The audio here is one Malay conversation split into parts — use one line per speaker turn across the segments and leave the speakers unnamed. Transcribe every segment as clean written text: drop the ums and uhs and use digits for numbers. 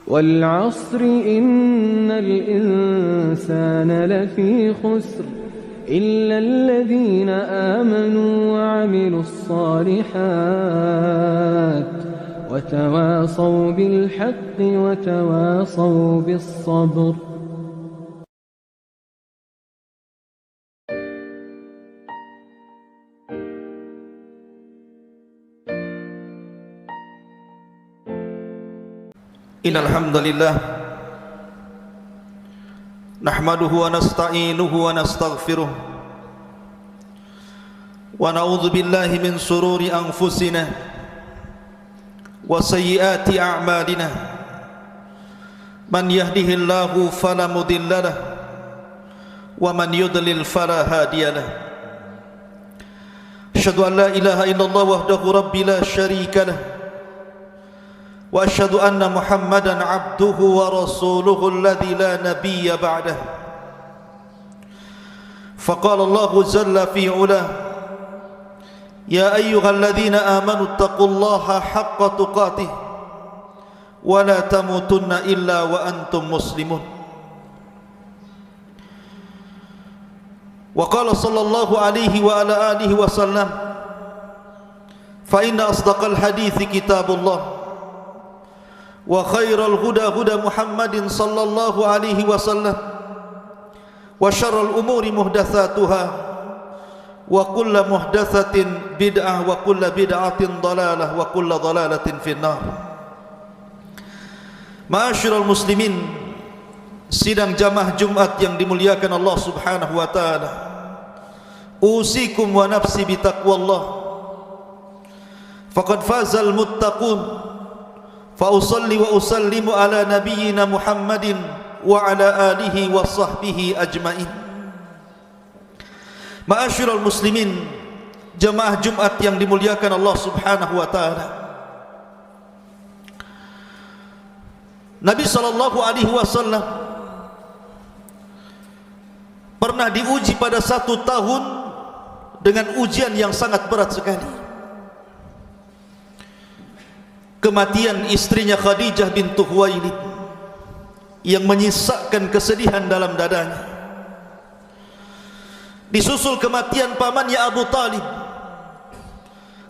والعصر إن الإنسان لفي خسر إلا الذين آمنوا وعملوا الصالحات وتواصوا بالحق وتواصوا بالصبر.
Innal hamdalillah nahmaduhu wa nasta'inuhu wa nastaghfiruh wa na'udzu billahi min sururi anfusina wa sayyiati a'malina man yahdihillahu fala mudilla lahu wa man yudlil fala hadiya lahu. Asyhadu an la ilaha illallah wahdahu rabbi la syarika lahu wa asyhadu anna Muhammadan abduhu wa rasuluhu alladzi la nabiyya ba'dah. Faqala Allah jalla fi 'ula ya ayyuhalladzina amanu taqullaha haqqa tuqatih wa la tamutunna illa wa antum muslimun. Wa qala sallallahu alaihi wa ala alihi wa sallam fa inna asdaqal hadithi kitabullah wa khairal huda huda Muhammadin sallallahu alaihi wasallam wa syarrul umuri muhdatsatuha wa kullu muhdatsatin bid'ah wa kullu bid'atin dhalalah wa kullu dhalalatin finnar. Ma'asyiral muslimin, sidang jamaah Jumat yang dimuliakan Allah Subhanahu wa taala, usikum wa nafsi bitaqwallah faqad fazal muttaqun. Fa usalli wa usallimu ala nabiyyina Muhammadin wa ala alihi wa sahbihi ajmain. Ma'asyiral muslimin, jamaah Jumat yang dimuliakan Allah Subhanahu wa taala, Nabi sallallahu alaihi wasallam pernah diuji pada 1 tahun dengan ujian yang sangat berat sekali. Kematian istrinya Khadijah bintu Khuwailid yang menyisakan kesedihan dalam dadanya. Disusul kematian pamannya Abu Talib.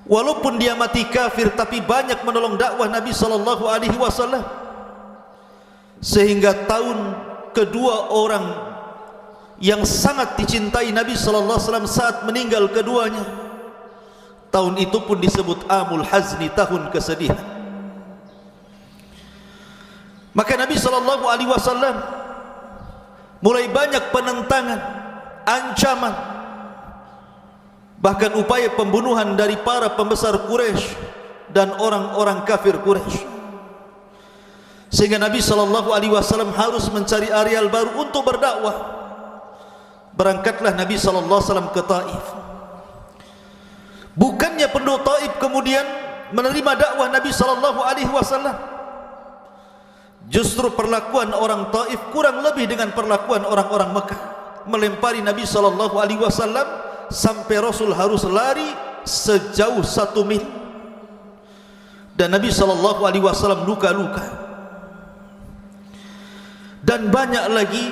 Walaupun dia mati kafir, tapi banyak menolong dakwah Nabi sallallahu alaihi wasallam. Sehingga tahun kedua orang yang sangat dicintai Nabi sallallahu alaihi wasallam saat meninggal keduanya, tahun itu pun disebut Amul Hazni, tahun kesedihan. Maka Nabi sallallahu alaihi wasallam mulai banyak penentangan, ancaman, bahkan upaya pembunuhan dari para pembesar Quraisy dan orang-orang kafir Quraisy. Sehingga Nabi sallallahu alaihi wasallam harus mencari areal baru untuk berdakwah. Berangkatlah Nabi sallallahu alaihi wasallam ke Taif. Bukannya penduduk Taif kemudian menerima dakwah Nabi sallallahu alaihi wasallam, justru perlakuan orang Taif kurang lebih dengan perlakuan orang-orang Mekah, melempari Nabi sallallahu alaihi wasallam sampai Rasul harus lari sejauh 1 mil, dan Nabi sallallahu alaihi wasallam luka-luka. Dan banyak lagi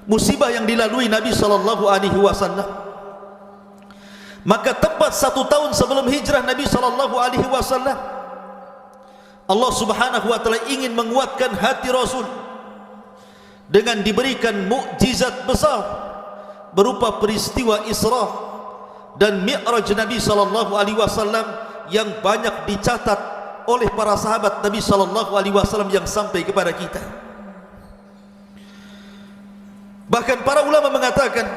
musibah yang dilalui Nabi sallallahu alaihi wasallam. Maka tepat 1 tahun sebelum hijrah Nabi sallallahu alaihi wasallam, Allah Subhanahu wa taala ingin menguatkan hati Rasul dengan diberikan mukjizat besar berupa peristiwa Isra dan Mi'raj Nabi sallallahu alaihi wasallam yang banyak dicatat oleh para sahabat Nabi sallallahu alaihi wasallam yang sampai kepada kita. Bahkan para ulama mengatakan,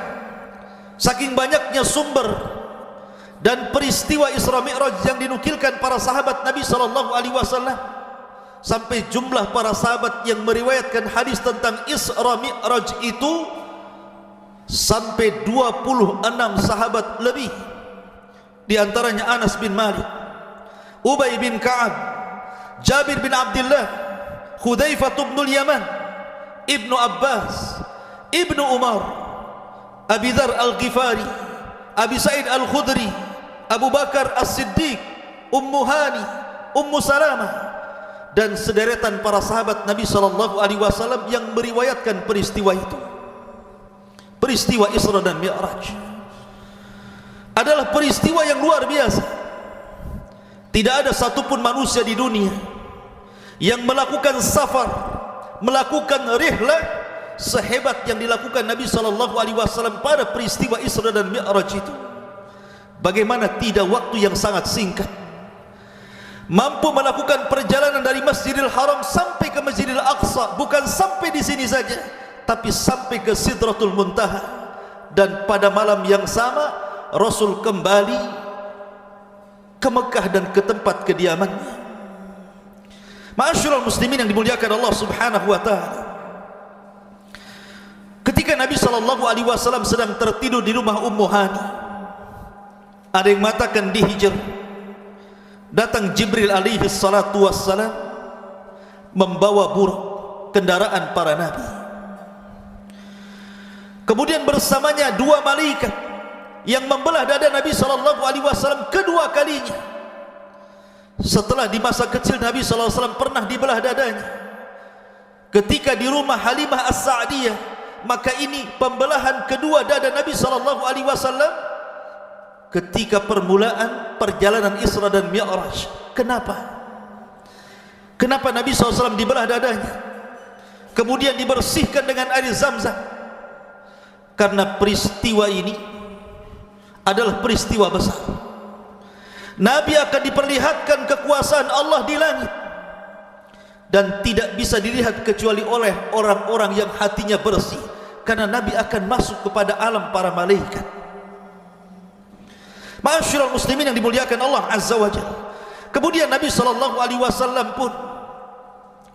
saking banyaknya sumber dan peristiwa Isra Mi'raj yang dinukilkan para sahabat Nabi sallallahu alaihi wasallam, sampai jumlah para sahabat yang meriwayatkan hadis tentang Isra Mi'raj itu sampai 26 sahabat lebih. Di antaranya Anas bin Malik, Ubay bin Ka'ab, Jabir bin Abdullah, Hudzaifah bin Yaman, Ibnu Abbas, Ibnu Umar, Abi Dzar Al-Ghifari, Abi Sa'id Al-Khudri, Abu Bakar As-Siddiq, Ummu Hani, Ummu Salamah, dan sederetan para sahabat Nabi sallallahu alaihi wasallam yang meriwayatkan peristiwa itu. Peristiwa Isra dan Mi'raj adalah peristiwa yang luar biasa. Tidak ada satupun manusia di dunia yang melakukan safar, melakukan rihlah sehebat yang dilakukan Nabi sallallahu alaihi wasallam pada peristiwa Isra dan Mi'raj itu. Bagaimana tidak waktu yang sangat singkat, mampu melakukan perjalanan dari Masjidil Haram sampai ke Masjidil Aqsa, bukan sampai di sini saja, tapi sampai ke Sidratul Muntaha. Dan pada malam yang sama Rasul kembali ke Mekah dan ke tempat kediamannya. Ma'asyiral muslimin yang dimuliakan Allah Subhanahu wa taala, ketika Nabi sallallahu alaihi wasallam sedang tertidur di rumah Ummu Hani, ada yang mengatakan di Hijr, datang Jibril alaihi salatu wassalam membawa buruk, kendaraan para nabi. Kemudian bersamanya dua malaikat yang membelah dada Nabi sallallahu alaihi wasallam kedua kalinya. Setelah di masa kecil Nabi sallallahu alaihi wasallam pernah dibelah dadanya ketika di rumah Halimah As-Sa'diyah, maka ini pembelahan kedua dada Nabi sallallahu alaihi wasallam ketika permulaan perjalanan Isra dan Mi'raj. Kenapa? Kenapa Nabi SAW dibelah dadanya, kemudian dibersihkan dengan air Zamzam? Karena peristiwa ini adalah peristiwa besar. Nabi akan diperlihatkan kekuasaan Allah di langit, dan tidak bisa dilihat kecuali oleh orang-orang yang hatinya bersih, karena Nabi akan masuk kepada alam para malaikat. Ma'asyiral muslimin yang dimuliakan Allah Azza wa Jalla. Kemudian Nabi sallallahu alaihi wasallam pun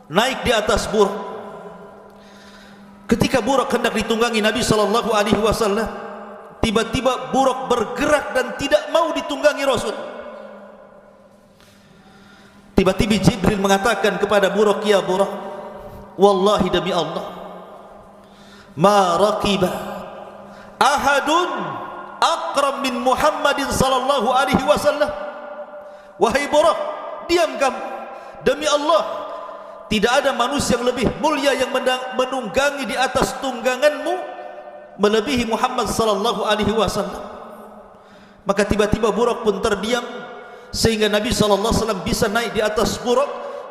naik di atas burak. Ketika burak hendak ditunggangi Nabi sallallahu alaihi wasallam, tiba-tiba burak bergerak dan tidak mau ditunggangi Rasul. Tiba-tiba Jibril mengatakan kepada burak, "Ya burak, wallahi demi Allah, ma raqiba ahadun akram min Muhammadin sallallahu alaihi wasallam." Wahai burak, diam kamu, demi Allah tidak ada manusia yang lebih mulia yang menunggangi di atas tungganganmu melebihi Muhammad sallallahu alaihi wasallam. Maka tiba-tiba burak pun terdiam, sehingga Nabi sallallahu alaihi wasallam bisa naik di atas burak.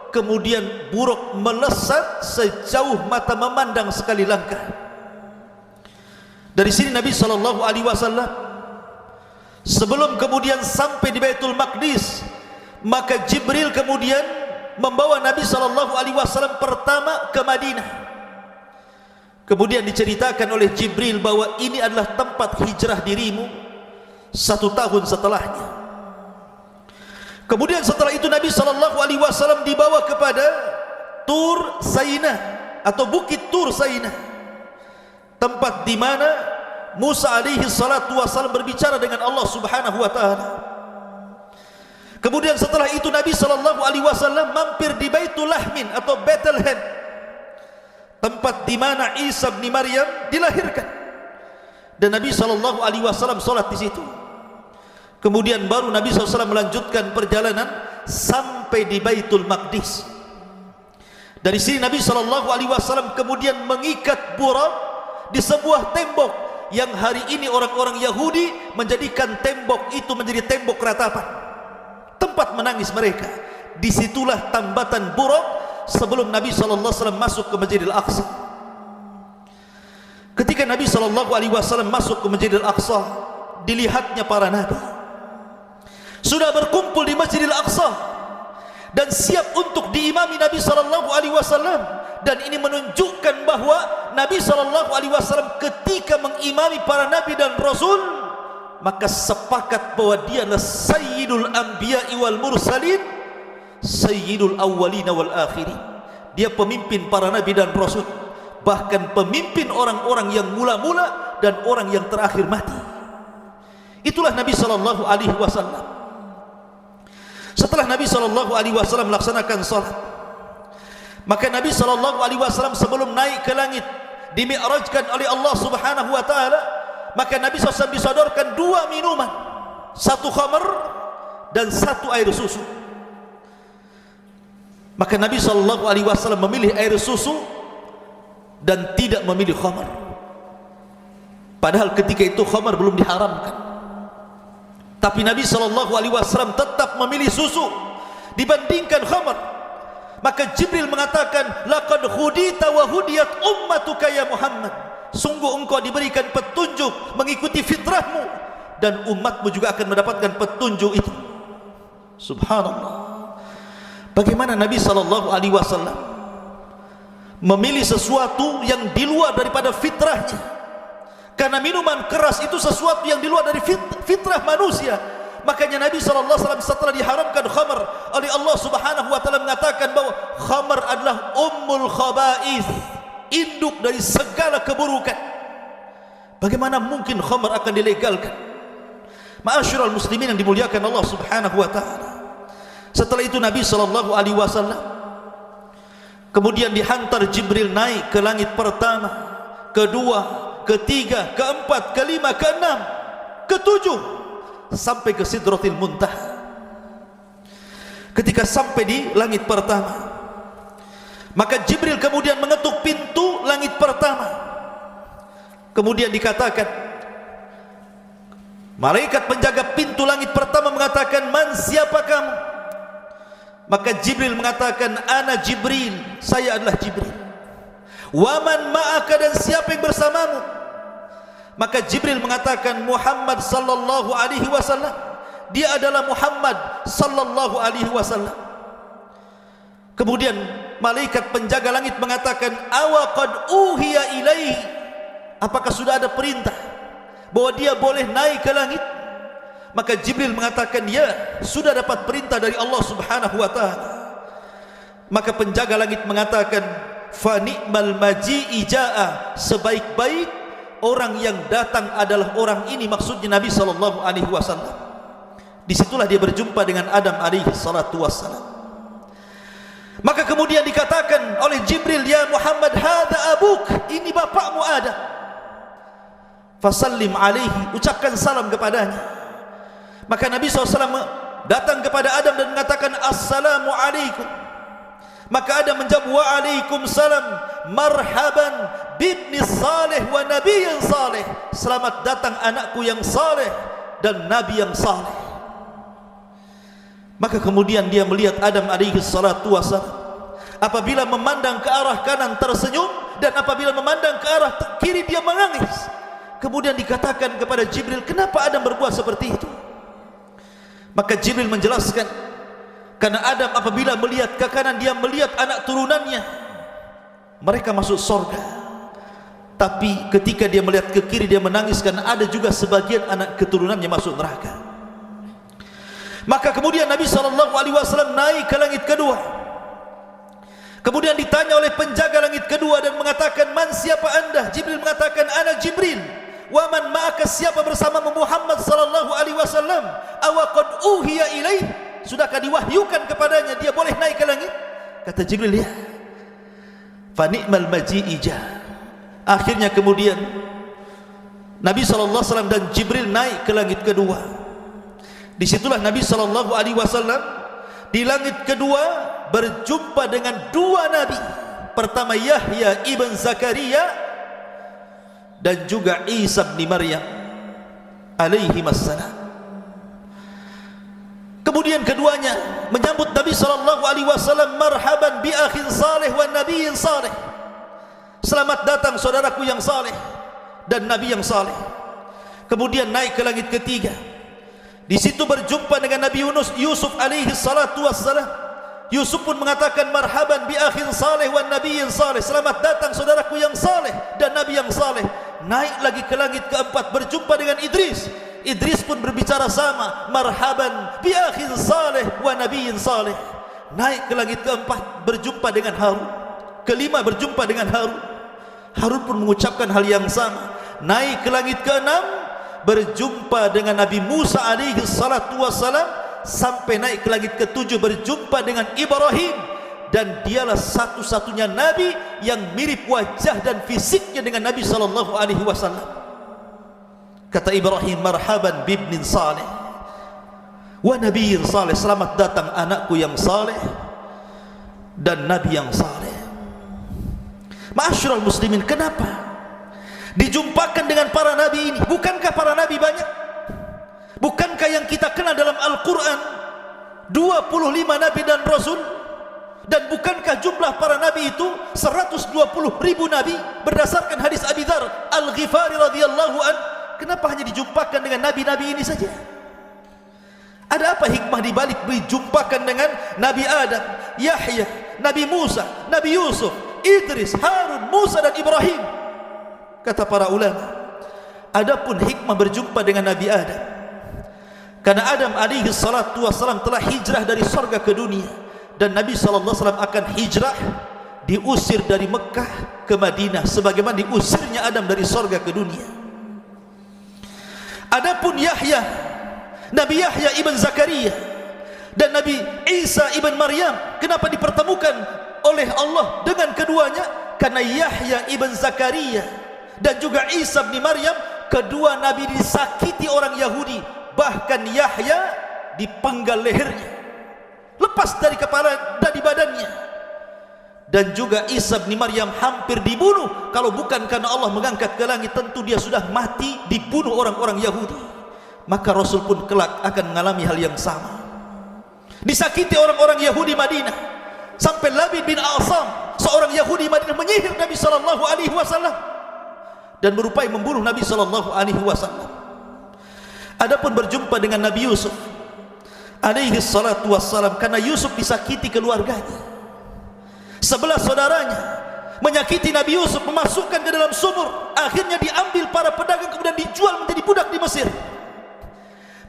Kemudian burak melesat sejauh mata memandang sekali langkah. Dari sini Nabi sallallahu alaihi wasallam sebelum kemudian sampai di Baitul Maqdis, maka Jibril kemudian membawa Nabi sallallahu alaihi wasallam pertama ke Madinah. Kemudian diceritakan oleh Jibril bahwa ini adalah tempat hijrah dirimu 1 tahun setelahnya. Kemudian setelah itu Nabi sallallahu alaihi wasallam dibawa kepada Tur Sainah atau Bukit Tur Sainah, tempat di mana Musa alaihi salatu wasallam berbicara dengan Allah Subhanahu wa taala. Kemudian setelah itu Nabi sallallahu alaihi wasallam mampir di Baitul Lahmin atau Bethlehem, tempat di mana Isa bin Maryam dilahirkan, dan Nabi sallallahu alaihi wasallam salat di situ. Kemudian baru Nabi SAW melanjutkan perjalanan sampai di Baitul Maqdis. Dari sini Nabi SAW kemudian mengikat burak di sebuah tembok yang hari ini orang-orang Yahudi menjadikan tembok itu menjadi tembok ratapan, tempat menangis mereka. Disitulah tambatan burak sebelum Nabi SAW masuk ke Masjidil Aqsa. Ketika Nabi SAW masuk ke Masjidil Aqsa, dilihatnya para nabi sudah berkumpul di Masjidil Aqsa dan siap untuk diimami Nabi SAW. Dan ini menunjukkan bahwa Nabi SAW ketika mengimami para nabi dan rasul, maka sepakat bahwa dia adalah Sayyidul Anbiya'i wal Mursalin, Sayyidul Awwalina wal Akhirin. Dia pemimpin para nabi dan rasul, bahkan pemimpin orang-orang yang mula-mula dan orang yang terakhir mati. Itulah Nabi SAW. Setelah Nabi SAW melaksanakan salat, maka Nabi SAW sebelum naik ke langit dimi'rajkan oleh Allah Subhanahu wa taala, maka Nabi SAW disodorkan 2 minuman, 1 khamr dan 1 air susu. Maka Nabi SAW memilih air susu dan tidak memilih khamar. Padahal ketika itu khamar belum diharamkan, tapi Nabi SAW tetap memilih susu dibandingkan khamar. Maka Jibril mengatakan, laqad hudita wa hudiyat ummatuka ya Muhammad, sungguh engkau diberikan petunjuk mengikuti fitrahmu, dan umatmu juga akan mendapatkan petunjuk itu. Subhanallah. Bagaimana Nabi SAW memilih sesuatu yang di luar daripada fitrahnya, karena minuman keras itu sesuatu yang di luar dari fitrah manusia. Makanya Nabi SAW setelah diharamkan khamar oleh Allah Subhanahu wa taala mengatakan bahwa khamar adalah ummul khaba'ith, induk dari segala keburukan. Bagaimana mungkin khamar akan dilegalkan? Ma'asyiral muslimin yang dimuliakan Allah Subhanahu wa taala. Setelah itu Nabi SAW kemudian dihantar Jibril naik ke langit pertama, kedua, ketiga, keempat, kelima, keenam, ketujuh, sampai ke Sidratil Muntaha. Ketika sampai di langit pertama, maka Jibril kemudian mengetuk pintu langit pertama. Kemudian dikatakan, malaikat penjaga pintu langit pertama mengatakan, man, siapa kamu? Maka Jibril mengatakan, ana Jibril, saya adalah Jibril. Waman ma'aka, dan siapa yang bersamamu? Maka Jibril mengatakan, Muhammad sallallahu alaihi wasallam, dia adalah Muhammad sallallahu alaihi wasallam. Kemudian malaikat penjaga langit mengatakan, awaqad uhiya ilaihi, apakah sudah ada perintah bahwa dia boleh naik ke langit? Maka Jibril mengatakan, ya, sudah dapat perintah dari Allah Subhanahu wa taala. Maka penjaga langit mengatakan, fa ni'mal maji'i jaa, sebaik-baik orang yang datang adalah orang ini, maksudnya Nabi sallallahu alaihi wasallam. Disitulah dia berjumpa dengan Adam alaihi salatu wassalam. Maka kemudian dikatakan oleh Jibril, ya Muhammad, hadza abuk, ini bapakmu Adam. Fasallim alaihi, ucapkan salam kepadanya. Maka Nabi SAW datang kepada Adam dan mengatakan, assalamu alaikum. Maka Adam menjawab, wa alaikumussalam, marhaban bibni salih wa nabiyyin salih, selamat datang anakku yang saleh dan nabi yang saleh. Maka kemudian dia melihat Adam alaihi salatu wassalam, apabila memandang ke arah kanan tersenyum, dan apabila memandang ke arah kiri dia menangis. Kemudian dikatakan kepada Jibril, kenapa Adam berbuat seperti itu? Maka Jibril menjelaskan, karena Adam apabila melihat ke kanan, dia melihat anak turunannya, mereka masuk surga. Tapi ketika dia melihat ke kiri, dia menangis karena ada juga sebagian anak keturunannya masuk neraka. Maka kemudian Nabi SAW naik ke langit kedua. Kemudian ditanya oleh penjaga langit kedua dan mengatakan, man, siapa anda? Jibril mengatakan, ana Jibril. Wa man ma'aka, siapa bersama Muhammad sallallahu alaihi wasallam? Awaqad uhiya ilaih, sudahkah diwahyukan kepadanya dia boleh naik ke langit? Kata Jibril, ya. Fa ni'mal maji'i ja. Akhirnya kemudian Nabi sallallahu alaihi wasallam dan Jibril naik ke langit kedua. Disitulah Nabi sallallahu alaihi wasallam di langit kedua berjumpa dengan dua nabi. Pertama Yahya ibn Zakaria dan juga Isa bin Maryam alaihi wassalam. Kemudian keduanya menyambut Nabi sallallahu alaihi wasallam, marhaban bi akhin salih wa nabiyyin salih, selamat datang saudaraku yang saleh dan nabi yang saleh. Kemudian naik ke langit ketiga. Di situ berjumpa dengan Nabi Yusuf alaihi salatu wassalam. Yusuf pun mengatakan, marhaban bi akhin salih wa nabiyyin salih, selamat datang saudaraku yang saleh dan nabi yang saleh. Naik lagi ke langit keempat, berjumpa dengan Idris. Idris pun berbicara sama, marhaban bi akhin salih wa nabiyyin salih. Naik ke langit keempat, berjumpa dengan Harun. Kelima berjumpa dengan Harun. Harun pun mengucapkan hal yang sama. Naik ke langit keenam, berjumpa dengan Nabi Musa alaihi salatu wassalam, sampai naik ke langit ketujuh berjumpa dengan Ibrahim, dan dialah satu-satunya nabi yang mirip wajah dan fisiknya dengan Nabi sallallahu alaihi wasallam. Kata Ibrahim, marhaban bibnin salih wa nabiyyin salih, selamat datang anakku yang saleh dan nabi yang saleh. Ma'asyiral muslimin, kenapa dijumpakan dengan para nabi ini? Bukankah para nabi banyak? Bukankah yang kita kenal dalam Al-Quran 25 nabi dan rasul? Dan bukankah jumlah para nabi itu 120.000 nabi berdasarkan hadis Abi Dzar Al-Ghifari radhiyallahu an? Kenapa hanya dijumpakan dengan nabi-nabi ini saja? Ada apa hikmah di balik dijumpakan dengan Nabi Adam, Yahya, Nabi Musa, Nabi Yusuf, Idris, Harun, Musa dan Ibrahim? Kata para ulama, adapun hikmah berjumpa dengan Nabi Adam, karena Adam alaihi salatu wassalam telah hijrah dari surga ke dunia, dan Nabi sallallahu alaihi wasallam akan hijrah, diusir dari Mekah ke Madinah sebagaimana diusirnya Adam dari surga ke dunia. Adapun Yahya, Nabi Yahya ibn Zakaria dan Nabi Isa ibn Maryam, kenapa dipertemukan oleh Allah dengan keduanya? Karena Yahya ibn Zakaria dan juga Isa ibn Maryam, kedua nabi disakiti orang Yahudi, bahkan Yahya dipenggal lehernya, lepas dari kepala dari badannya, dan juga Isa bin Maryam hampir dibunuh. Kalau bukan karena Allah mengangkat ke langit, tentu dia sudah mati dibunuh orang-orang Yahudi. Maka Rasul pun kelak akan mengalami hal yang sama, disakiti orang-orang Yahudi Madinah, sampai Labid bin Asam, seorang Yahudi Madinah, menyihir Nabi sallallahu alaihi wasallam dan berupai membunuh Nabi sallallahu alaihi wasallam. Adapun berjumpa dengan Nabi Yusuf alaihi salatu wassalam, karena Yusuf disakiti keluarganya, 11 saudaranya menyakiti Nabi Yusuf, memasukkan ke dalam sumur, akhirnya diambil para pedagang kemudian dijual menjadi budak di Mesir.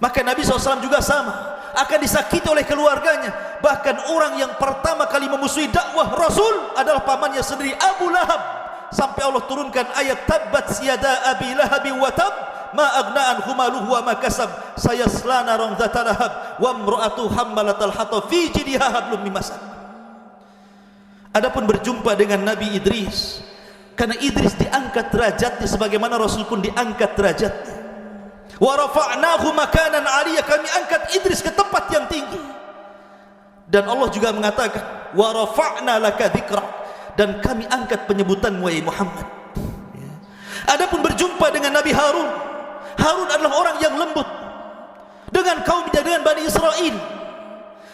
Maka Nabi SAW juga sama, akan disakiti oleh keluarganya. Bahkan orang yang pertama kali memusuhi dakwah Rasul adalah pamannya sendiri, Abu Lahab, sampai Allah turunkan ayat tabbat siyada abi lahabin wa tab ma agna anhu maluhu wa ma kasab sayasla naran dzata lahab wa imra'atu hammalatal hatab fi jidha hablum min masad. Adapun berjumpa dengan Nabi Idris, karena Idris diangkat derajatnya sebagaimana Rasul pun diangkat derajatnya. Wa rafa'nahu makanan 'aliyya, kami angkat Idris ke tempat yang tinggi. Dan Allah juga mengatakan wa rafa'na laka dzikrak, dan kami angkat penyebutanmu wahai Muhammad. Adapun berjumpa dengan Nabi Harun, Harun adalah orang yang lembut dengan kaumnya, dengan Bani Israel.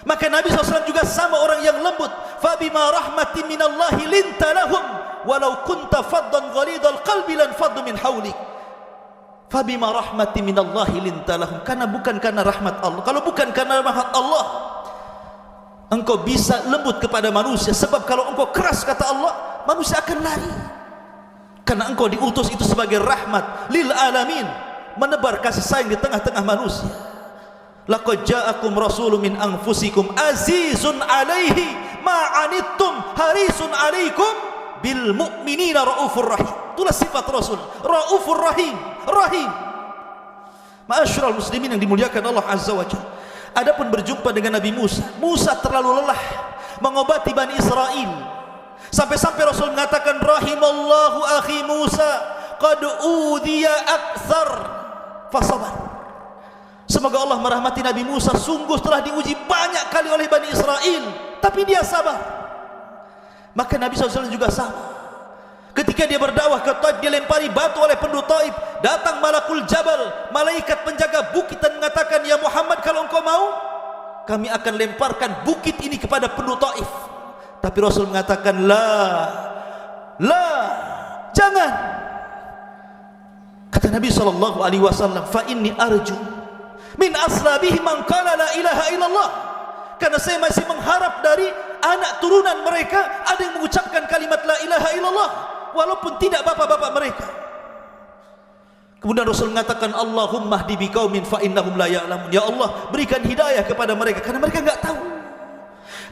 Maka Nabi SAW juga sama orang yang lembut. Fabima rahmatin minallahi linta lahum walau kunta faddan ghalidhal qalbi lan faddu min hawlik. Fabima rahmatin minallahi linta lahum, karena bukan karena rahmat Allah. Kalau bukan karena rahmat Allah, engkau bisa lembut kepada manusia. Sebab kalau engkau keras, kata Allah, manusia akan lari. Karena engkau diutus itu sebagai rahmat lil alamin, menebar kasih sayang di tengah-tengah manusia. Laqad ja'akum rasulun min anfusikum azizun 'alaihi ma 'anittum harisun 'alaikum bil mu'minina raufur rahim. Itulah sifat Rasul, raufur rahim, rahim. Ma'asyiral muslimin yang dimuliakan Allah Azza wa Jalla. Adapun berjumpa dengan Nabi Musa, Musa terlalu lelah mengobati Bani Israel, sampai-sampai Rasul mengatakan rahimallahu akhi Musa qad udhiya aktsar fasabar. Semoga Allah merahmati Nabi Musa, sungguh telah diuji banyak kali oleh Bani Israel, tapi dia sabar. Maka Nabi SAW juga sama. Ketika dia berdakwah ke Taif, dia lempari batu oleh penduduk Taif. Datang Malakul Jabal, malaikat penjaga bukit, dan mengatakan, ya Muhammad, kalau engkau mau, kami akan lemparkan bukit ini kepada penduduk Taif. Tapi Rasul mengatakan, la, jangan. Kata Nabi SAW, fa inni arju min aslabihi man qala la ilaha illallah, karena saya masih mengharap dari anak turunan mereka ada yang mengucapkan kalimat la ilaha illallah walaupun tidak bapak-bapak mereka. Kemudian Rasul mengatakan, Allahumma hdi biqaumin fa innahum la ya'lamun, ya Allah berikan hidayah kepada mereka karena mereka enggak tahu.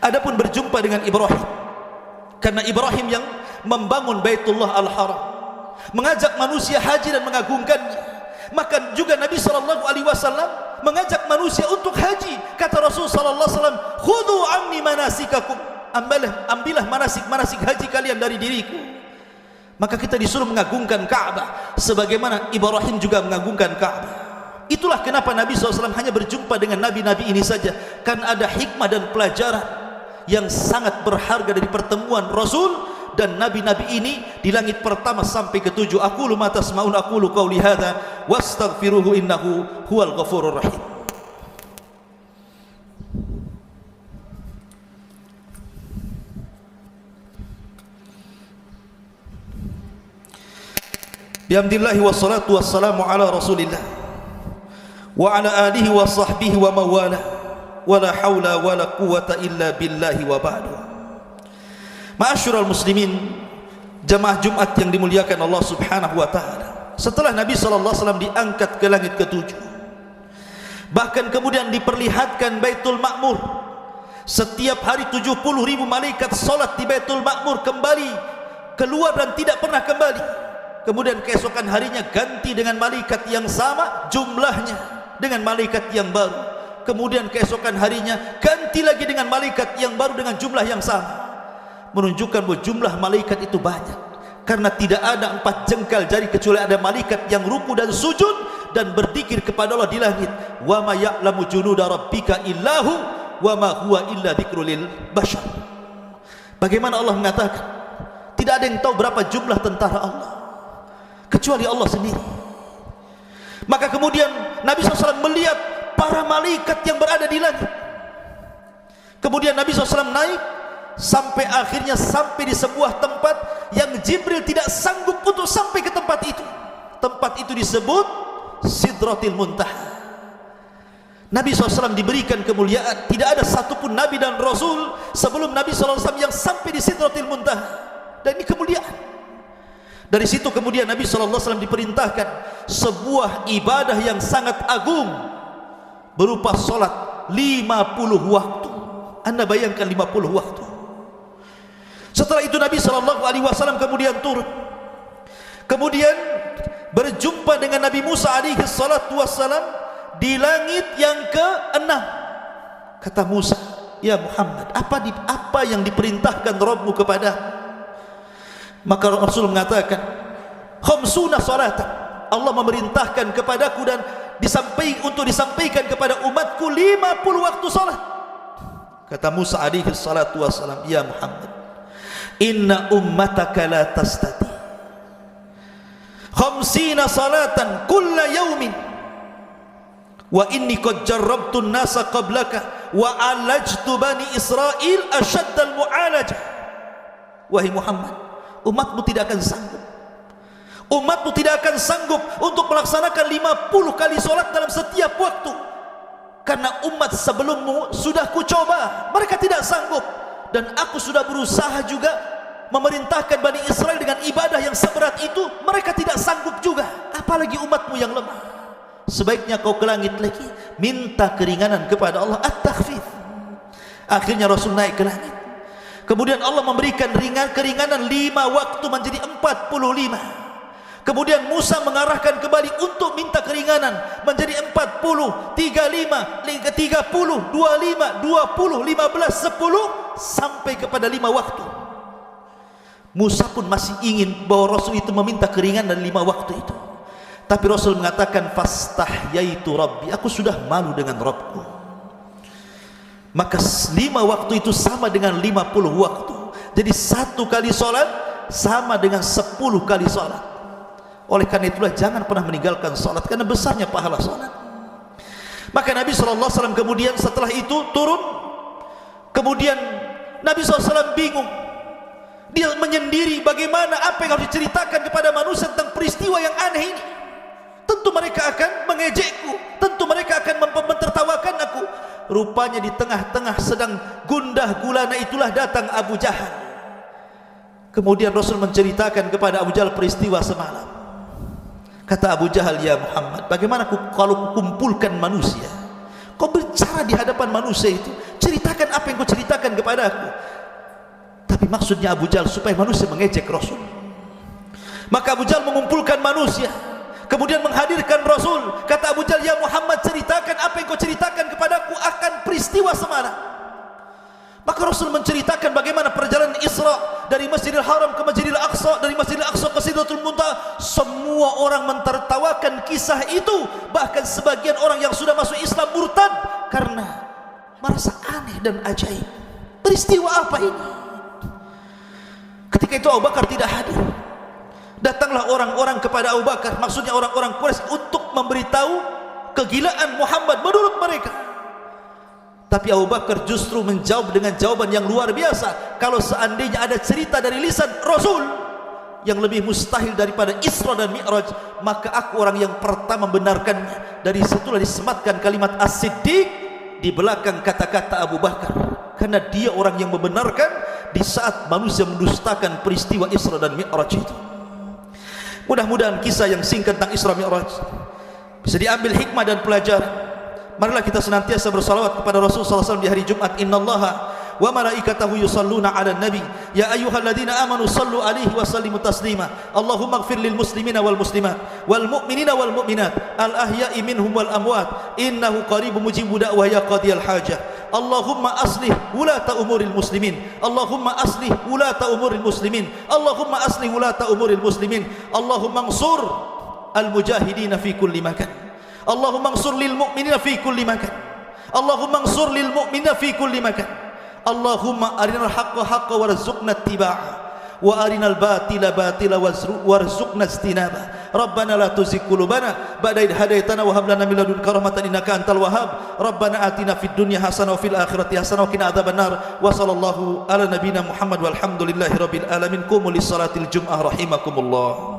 Adapun berjumpa dengan Ibrahim, karena Ibrahim yang membangun Baitullah Al-Haram, mengajak manusia haji dan mengagungkannya. Maka juga Nabi SAW mengajak manusia untuk haji. Kata Rasul SAW, khudhu anni manasikakum, ambillah manasik haji kalian dari diriku. Maka kita disuruh mengagungkan Ka'bah sebagaimana Ibrahim juga mengagungkan Ka'bah. Itulah kenapa Nabi SAW hanya berjumpa dengan nabi-nabi ini saja, kan ada hikmah dan pelajaran yang sangat berharga dari pertemuan Rasul dan nabi-nabi ini di langit pertama sampai ke-7. Aqulu ma tasma'un, aqulu qauli hadza wastaghfiruhu innahu huwal ghafurur rahim. Bihamdillahi wassalatu wassalamu ala Rasulillah wa ala alihi wa sahbihi wa mawala wala haula wala quwata illa billahi wa ba'du. Ma'asyiral muslimin, jamaah Jumat yang dimuliakan Allah Subhanahu wa taala. Setelah Nabi sallallahu alaihi wasallam diangkat ke langit ke-7, bahkan kemudian diperlihatkan Baitul Ma'mur. Setiap hari 70.000 malaikat salat di Baitul Ma'mur, kembali keluar dan tidak pernah kembali. Kemudian keesokan harinya ganti dengan malaikat yang sama jumlahnya dengan malaikat yang baru. Kemudian keesokan harinya ganti lagi dengan malaikat yang baru dengan jumlah yang sama. Menunjukkan bahwa jumlah malaikat itu banyak, karena tidak ada 4 jengkal jari kecuali ada malaikat yang ruku dan sujud dan berzikir kepada Allah di langit. Wa ma ya'lamu junuda rabbika illahu wa ma huwa illa dzikrul lil bashar. Bagaimana Allah mengatakan tidak ada yang tahu berapa jumlah tentara Allah kecuali Allah sendiri. Maka kemudian Nabi SAW melihat para malaikat yang berada di langit. Kemudian Nabi SAW naik sampai akhirnya sampai di sebuah tempat yang Jibril tidak sanggup untuk sampai ke tempat itu. Tempat itu disebut Sidratil Muntaha. Nabi SAW diberikan kemuliaan. Tidak ada satupun Nabi dan Rasul sebelum Nabi SAW yang sampai di Sidratil Muntaha. Dan ini kemuliaan. Dari situ kemudian Nabi SAW diperintahkan sebuah ibadah yang sangat agung berupa solat 50 waktu. Anda bayangkan 50 waktu. Setelah itu Nabi SAW kemudian turun, kemudian berjumpa dengan Nabi Musa alaihissalam di langit yang ke-6. Kata Musa, ya Muhammad, apa yang diperintahkan Rabbmu kepada? Maka Rasul mengatakan, khamsuna salatan. Allah memerintahkan kepadaku dan disampaikan kepada umatku 50 waktu salat. Kata Musa alaihissalam, ya Muhammad, inna ummataka la tastati khamsina salatan kulla yawmin wa inni qad jarrabtu an-nasa qablaka wa alajtu bani Israil ashadd al-mu'alajah. Wahai Muhammad, umatmu tidak akan sanggup untuk melaksanakan 50 kali solat dalam setiap waktu, karena umat sebelummu sudah kucoba, mereka tidak sanggup. Dan aku sudah berusaha juga memerintahkan Bani Israel dengan ibadah yang seberat itu, mereka tidak sanggup juga, apalagi umatmu yang lemah. Sebaiknya kau ke langit lagi, minta keringanan kepada Allah, at-takhfif. Akhirnya Rasul naik ke langit. Kemudian Allah memberikan keringanan 5 waktu menjadi 45. Kemudian Musa mengarahkan kembali untuk minta keringanan menjadi 40, 35, 30, 25, 20, 15, 10 sampai kepada 5 waktu. Musa pun masih ingin bahwa Rasul itu meminta keringanan 5 waktu itu. Tapi Rasul mengatakan, fastahyaitu rabbi, aku sudah malu dengan Rabbku. Maka 5 waktu itu sama dengan 50 waktu. Jadi 1 kali solat sama dengan 10 kali solat. Oleh karena itulah jangan pernah meninggalkan salat, karena besarnya pahala salat. Maka Nabi SAW kemudian setelah itu turun. Kemudian Nabi SAW bingung. Dia menyendiri bagaimana apa yang harus diceritakan kepada manusia tentang peristiwa yang aneh ini. Tentu mereka akan mengejekku, tentu mereka akan mentertawakan aku. Rupanya di tengah-tengah sedang gundah gulana itulah datang Abu Jahal. Kemudian Rasul menceritakan kepada Abu Jahal peristiwa semalam. Kata Abu Jahal, ya Muhammad, bagaimana kalau kumpulkan manusia, kau bicara di hadapan manusia itu, ceritakan apa yang kau ceritakan kepada aku. Tapi maksudnya Abu Jahal supaya manusia mengejek Rasul. Maka Abu Jahal mengumpulkan manusia, kemudian menghadirkan Rasul. Kata Abu Jahal, ya Muhammad, ceritakan apa yang kau ceritakan kepadaku akan peristiwa semalam. Maka Rasul menceritakan bagaimana perjalanan Isra dari Masjidil Haram ke Masjidil Aqsa, dari Masjidil Aqsa ke Sidratul Muntaha. Semua orang mentertawakan kisah itu, bahkan sebagian orang yang sudah masuk Islam murtad karena merasa aneh dan ajaib. Peristiwa apa ini? Ketika itu Abu Bakar tidak hadir. Datanglah orang-orang kepada Abu Bakar, maksudnya orang-orang Quraisy, untuk memberitahu kegilaan Muhammad menurut mereka. Tapi Abu Bakar justru menjawab dengan jawaban yang luar biasa. Kalau seandainya ada cerita dari lisan Rasul yang lebih mustahil daripada Isra dan Mi'raj, maka aku orang yang pertama membenarkannya. Dari situlah disematkan kalimat As-Siddiq di belakang kata-kata Abu Bakar, karena dia orang yang membenarkan di saat manusia mendustakan peristiwa Isra dan Mi'raj itu. Mudah-mudahan kisah yang singkat tentang Isra Mi'raj bisa diambil hikmah dan pelajaran. Marilah kita senantiasa bersalawat kepada Rasulullah SAW di hari Jumat. Innallaha wa malaikatahu yusalluna 'alan nabi ya ayyuhalladzina amanu sallu 'alaihi wa sallimu taslima. Allahumma ighfir lil muslimina wal muslimat wal mu'minina wal mu'minat al ahya'i minhum wal amwat innahu qaribun mujibud da'wah ya qadiyal hajah. Allahumma aslih wulata umuril muslimin. Allahumma aslih wulata umuril muslimin. Allahumma aslih wulata umuril muslimin. Allahumma ansur al mujahidina fi kulli makan. Allahumma ansur lil mu'minina fi kulli makan. Allahumma ansur lil mu'minina fi kulli makan. Allahumma arinal haqqa haqqa warzuqna ittiba'ah wa arinal batila batila warzuqna ijtinaba. Rabbana la tuzigh qulubana ba'da idh hadaitana wa hab lana min ladunka rahmatan innaka antal wahhab. Rabbana atina fid dunya hasanah wa fil akhirati hasanah wa qina adzabannar. Wa sallallahu ala nabiyyina Muhammad walhamdulillahi rabbil alamin. Qumu lis salatil jum'ah rahimakumullah.